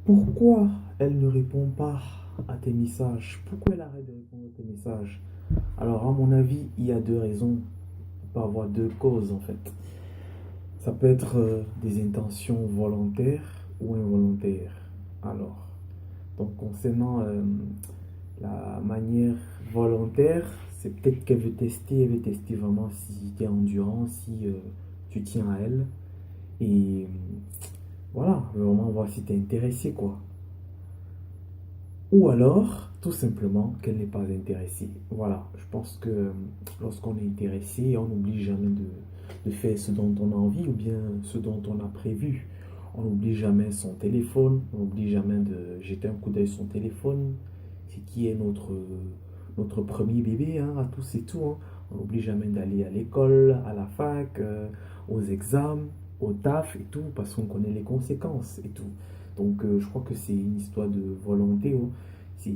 Pourquoi elle ne répond pas à tes messages? Pourquoi elle arrête de répondre à tes messages? Alors, à mon avis, il y a deux raisons. Il peut y avoir deux causes en fait. Ça peut être des intentions volontaires ou involontaires. Alors, donc concernant la manière volontaire, c'est peut-être qu'elle veut tester, elle veut tester vraiment si tu es endurant, si tu tiens à elle. Et voilà, vraiment voir si tu es intéressé quoi. Ou alors, tout simplement, qu'elle n'est pas intéressée. Voilà, je pense que lorsqu'on est intéressé, on n'oublie jamais de faire ce dont on a envie ou bien ce dont on a prévu. On n'oublie jamais son téléphone, on n'oublie jamais de jeter un coup d'œil sur son téléphone. C'est qui est notre premier bébé, hein, à tous et tout, hein. On n'oublie jamais d'aller à l'école, à la fac, aux examens, au taf et tout, parce qu'on connaît les conséquences et tout. Donc, je crois que c'est une histoire de volonté, hein. C'est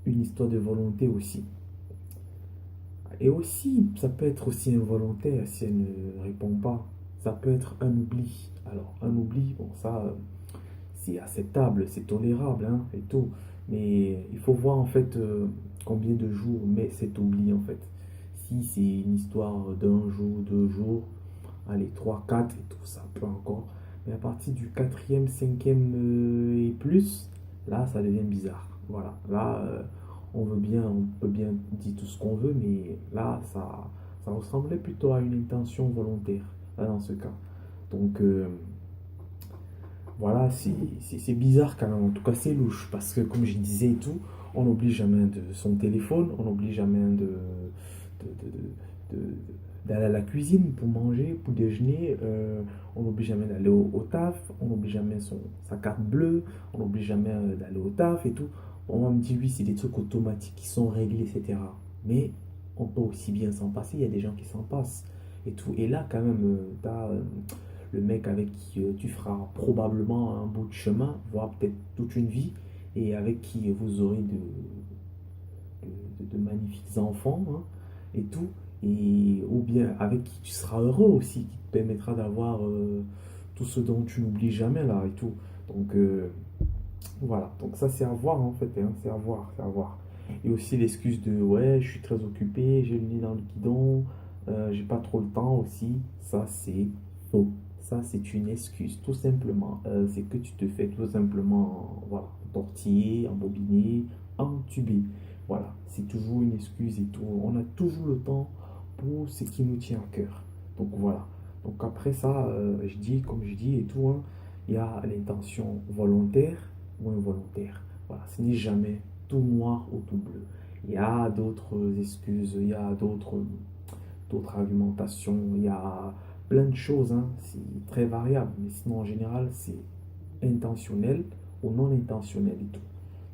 une histoire de volonté aussi. Et aussi, ça peut être aussi involontaire si elle ne répond pas. Ça peut être un oubli. Alors, un oubli, bon, ça, c'est acceptable, c'est tolérable, hein, et tout. Mais il faut voir en fait combien de jours met cet oubli en fait. Si c'est une histoire d'un jour, deux jours, allez, trois, quatre et tout, ça peut encore. Mais à partir du quatrième, cinquième et plus, là, ça devient bizarre. Voilà, là, on veut bien, on peut bien dire tout ce qu'on veut, mais là, ça ressemblait plutôt à une intention volontaire, là, dans ce cas. Donc, voilà, c'est bizarre quand même. En tout cas, c'est louche. Parce que, comme je disais et tout, on n'oublie jamais de son téléphone, on n'oublie jamais d'aller à la cuisine pour manger, pour déjeuner. On n'oublie jamais d'aller au taf, on n'oublie jamais sa carte bleue, on n'oublie jamais d'aller au taf et tout. On va me dire, oui, c'est des trucs automatiques qui sont réglés, etc. Mais on peut aussi bien s'en passer. Il y a des gens qui s'en passent et tout. Et là, quand même, tu as le mec avec qui tu feras probablement un bout de chemin, voire peut-être toute une vie, et avec qui vous aurez de magnifiques enfants, hein, et tout, et, ou bien avec qui tu seras heureux aussi, qui te permettra d'avoir tout ce dont tu n'oublies jamais là et tout. Donc voilà, donc ça c'est à voir en fait, hein, c'est à voir, c'est à voir. Et aussi l'excuse de ouais, je suis très occupé, j'ai le nez dans le guidon, j'ai pas trop le temps aussi, ça c'est faux. Ça c'est une excuse, tout simplement. C'est que tu te fais tout simplement, voilà, tortiller, embobiner, entuber. Voilà, c'est toujours une excuse et tout. On a toujours le temps pour ce qui nous tient à cœur. Donc voilà. Donc après ça, je dis, comme je dis et tout, hein, il y a l'intention volontaire ou involontaire. Voilà, ce n'est jamais tout noir ou tout bleu. Il y a d'autres excuses, il y a d'autres argumentations, il y a plein de choses, hein. C'est très variable. Mais sinon, en général, c'est intentionnel ou non intentionnel et tout.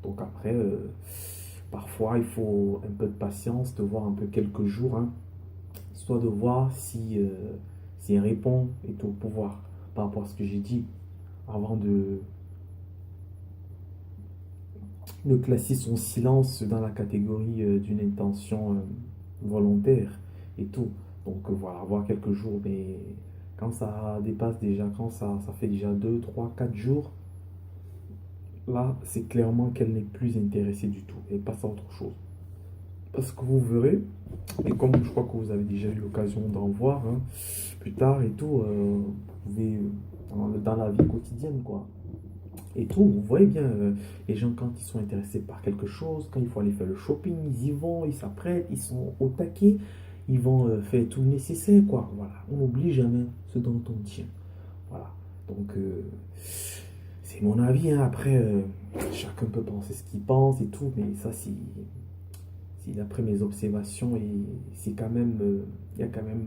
Donc après, parfois, il faut un peu de patience, de voir un peu quelques jours, hein, soit de voir si elle répond et tout, pour voir par rapport à ce que j'ai dit avant de classer son silence dans la catégorie d'une intention volontaire et tout. Donc voilà, voir quelques jours, mais quand ça dépasse déjà, quand ça fait déjà 2 3 4 jours, là, c'est clairement qu'elle n'est plus intéressée du tout et passe à autre chose. Parce que vous verrez, et comme je crois que vous avez déjà eu l'occasion d'en voir, hein, plus tard et tout, vous pouvez, dans la vie quotidienne, quoi, et tout, vous voyez bien, les gens quand ils sont intéressés par quelque chose, quand il faut aller faire le shopping, ils y vont, ils s'apprêtent, ils sont au taquet, ils vont faire tout le nécessaire, quoi. Voilà, on n'oublie jamais ce dont on tient. Voilà, donc c'est mon avis, hein. Après, chacun peut penser ce qu'il pense et tout, mais ça, c'est d'après mes observations, et c'est quand même, il y a quand même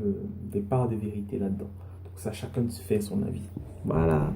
des parts de vérité là-dedans. Donc ça, chacun se fait son avis. Voilà.